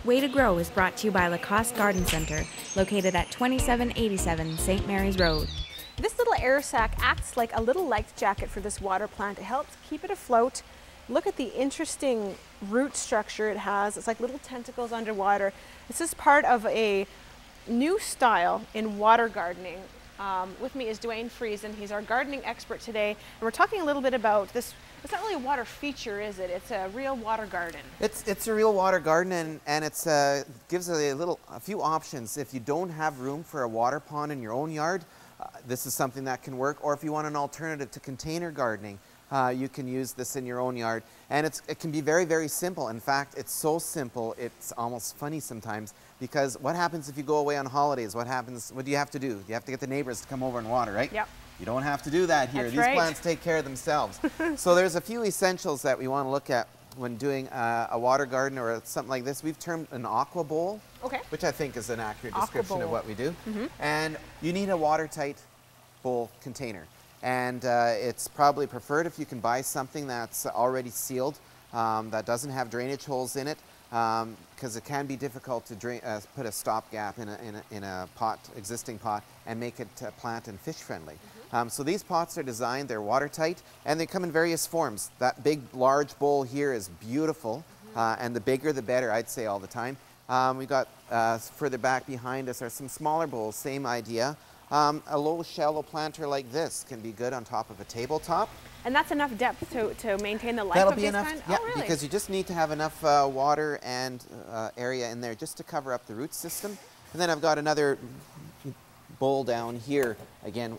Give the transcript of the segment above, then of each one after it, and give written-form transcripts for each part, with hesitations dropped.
Way to Grow is brought to you by Lacoste Garden Center, located at 2787 St. Mary's Road. This little air sac acts like a little life jacket for this water plant. It helps keep it afloat. Look at the interesting root structure it has. It's like little tentacles underwater. This is part of a new style in water gardening. With me is Dwayne Friesen. He's our gardening expert today. And we're talking a little bit about this. It's not really a water feature, is it? It's a real water garden. It's a real water garden, and it's gives a few options. If you don't have room for a water pond in your own yard, this is something that can work. Or if you want an alternative to container gardening, you can use this in your own yard. And it can be very, very simple. In fact, it's so simple, it's almost funny sometimes, because what happens if you go away on holidays? What do you have to do? You have to get the neighbors to come over and water, right? Yep. You don't have to do that here. That's These right. plants take care of themselves. So there's a few essentials that we want to look at when doing a water garden or something like this. We've termed an aqua bowl, Okay. which I think is an accurate Aqua description of bowl. what we do. And you need a watertight bowl container. And it's probably preferred if you can buy something that's already sealed, that doesn't have drainage holes in it, because it can be difficult to put a stopgap in a existing pot, and make it plant and fish friendly. So these pots are designed, they're watertight, and they come in various forms. That big, large bowl here is beautiful, and the bigger the better, I'd say all the time. We've got further back behind us are some smaller bowls, same idea. A low, shallow planter like this can be good on top of a tabletop. And that's enough depth to maintain the life That'll of be these enough, kind? yeah, Oh, really? because you just need to have enough water and area in there just to cover up the root system. And then I've got another bowl down here, again,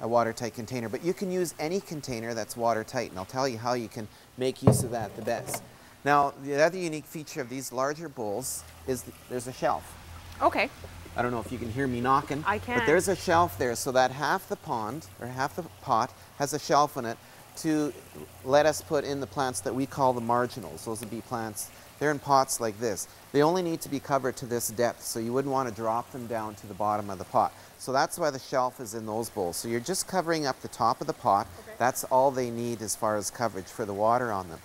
a watertight container. But you can use any container that's watertight, and I'll tell you how you can make use of that the best. Now, the other unique feature of these larger bowls is there's a shelf. Okay. I don't know if you can hear me knocking. I can. But there's a shelf there, so that half the pond, or half the pot, has a shelf in it to let us put in the plants that we call the marginals. Those would be plants, they're in pots like this. They only need to be covered to this depth, so you wouldn't want to drop them down to the bottom of the pot. So that's why the shelf is in those bowls. So you're just covering up the top of the pot. Okay. That's all they need as far as coverage for the water on them.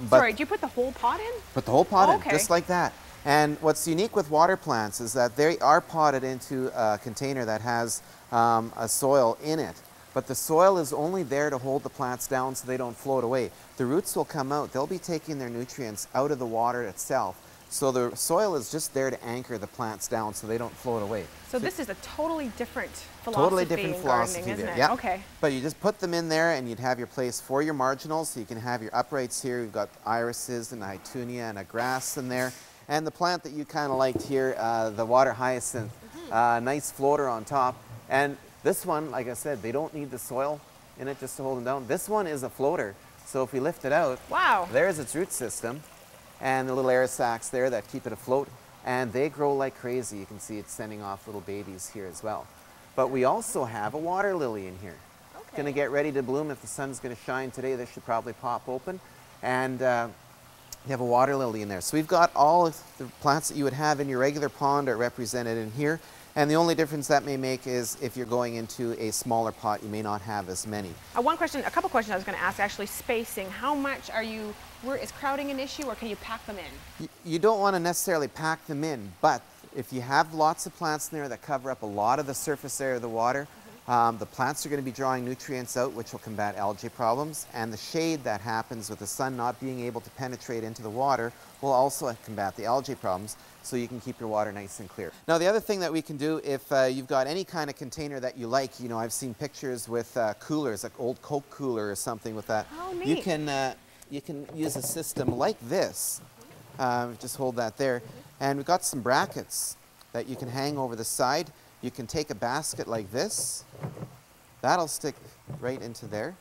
Sorry, do you put the whole pot in? Put the whole pot Okay. in, just like that. And what's unique with water plants is that they are potted into a container that has a soil in it. But the soil is only there to hold the plants down so they don't float away. The roots will come out. They'll be taking their nutrients out of the water itself. So the soil is just there to anchor the plants down so they don't float away. So this is a totally different philosophy Totally different in philosophy gardening, isn't there. it? Yeah. Okay. But you just put them in there, and you'd have your place for your marginals. So you can have your uprights here. You've got irises and a hytunia and a grass in there. And the plant that you kind of liked here, the water hyacinth, nice floater on top. And this one, like I said, they don't need the soil in it just to hold them down. This one is a floater. So if we lift it out, Wow. there's its root system and the little air sacs there that keep it afloat. And they grow like crazy. You can see it's sending off little babies here as well. But we also have a water lily in here. It's going to get ready to bloom. If the sun's going to shine today, this should probably pop open. And you have a water lily in there. So we've got all of the plants that you would have in your regular pond are represented in here. And the only difference that may make is if you're going into a smaller pot, you may not have as many. A couple questions I was going to ask, actually, spacing. How much is crowding an issue, or can you pack them in? You don't want to necessarily pack them in, but if you have lots of plants in there that cover up a lot of the surface area of the water, the plants are going to be drawing nutrients out, which will combat algae problems, and the shade that happens with the sun not being able to penetrate into the water will also combat the algae problems, so you can keep your water nice and clear. Now, the other thing that we can do, if you've got any kind of container that you like, you know, I've seen pictures with coolers, like old Coke cooler or something with that. Oh, neat. You can use a system like this. Just hold that there. And we've got some brackets that you can hang over the side. You can take a basket like this. That'll stick right into there.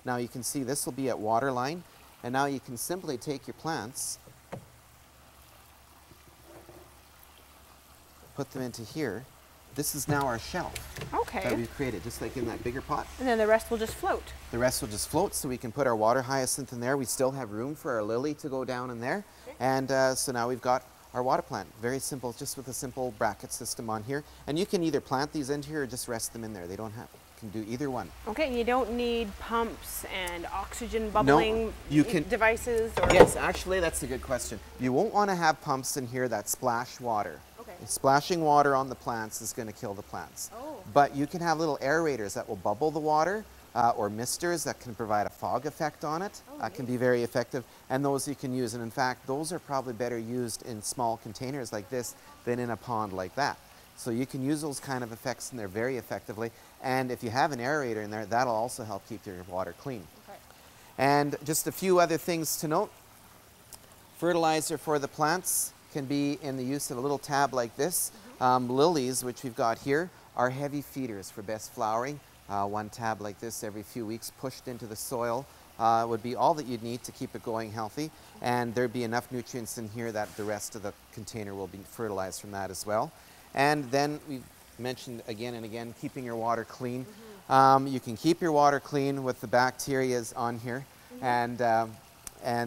Now you can see this will be at water line. And now you can simply take your plants, put them into here. This is now our shelf that Okay. we've created, just like in that bigger pot. And then the rest will just float. The rest will just float, so we can put our water hyacinth in there. We still have room for our lily to go down in there. And so now we've got our water plant. Very simple, just with a simple bracket system on here. And you can either plant these into here or just rest them in there. They don't have, can do either one. Okay, and you don't need pumps and oxygen bubbling you can- devices? Or? Yes, actually, that's a good question. You won't want to have pumps in here that splash water. Okay. Splashing water on the plants is going to kill the plants. Oh. But you can have little aerators that will bubble the water, or misters that can provide a fog effect on it. That can be very effective, and those you can use. And in fact, those are probably better used in small containers like this than in a pond like that. So you can use those kind of effects in there very effectively. And if you have an aerator in there, that'll also help keep your water clean. Okay. And just a few other things to note. Fertilizer for the plants can be in the use of a little tab like this. Lilies, which we've got here, are heavy feeders for best flowering. One tab like this every few weeks pushed into the soil would be all that you'd need to keep it going healthy, and there'd be enough nutrients in here that the rest of the container will be fertilized from that as well. And then we mentioned again and again keeping your water clean. You can keep your water clean with the bacteria on here, and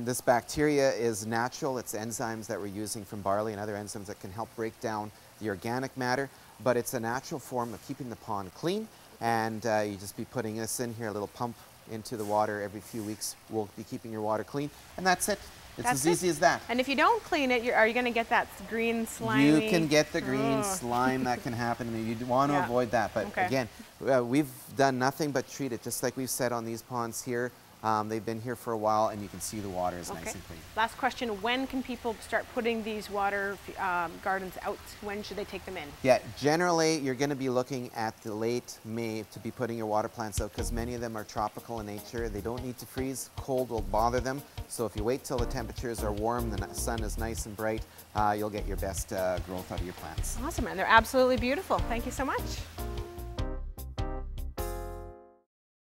this bacteria is natural. It's enzymes that we're using from barley and other enzymes that can help break down the organic matter, but it's a natural form of keeping the pond clean. And you just be putting this in here, a little pump into the water every few weeks will be keeping your water clean, and that's it. It's as easy as that. And if you don't clean it, are you going to get that green slimy? You can get the green slime that can happen, and you want to avoid that. But again, we've done nothing but treat it, just like we've said on these ponds here. They've been here for a while, and you can see the water is nice and clean. Last question, when can people start putting these water gardens out? When should they take them in? Yeah, generally you're going to be looking at the late May to be putting your water plants out, because many of them are tropical in nature. They don't need to freeze. Cold will bother them. So if you wait till the temperatures are warm, the sun is nice and bright, you'll get your best growth out of your plants. Awesome, and they're absolutely beautiful. Thank you so much.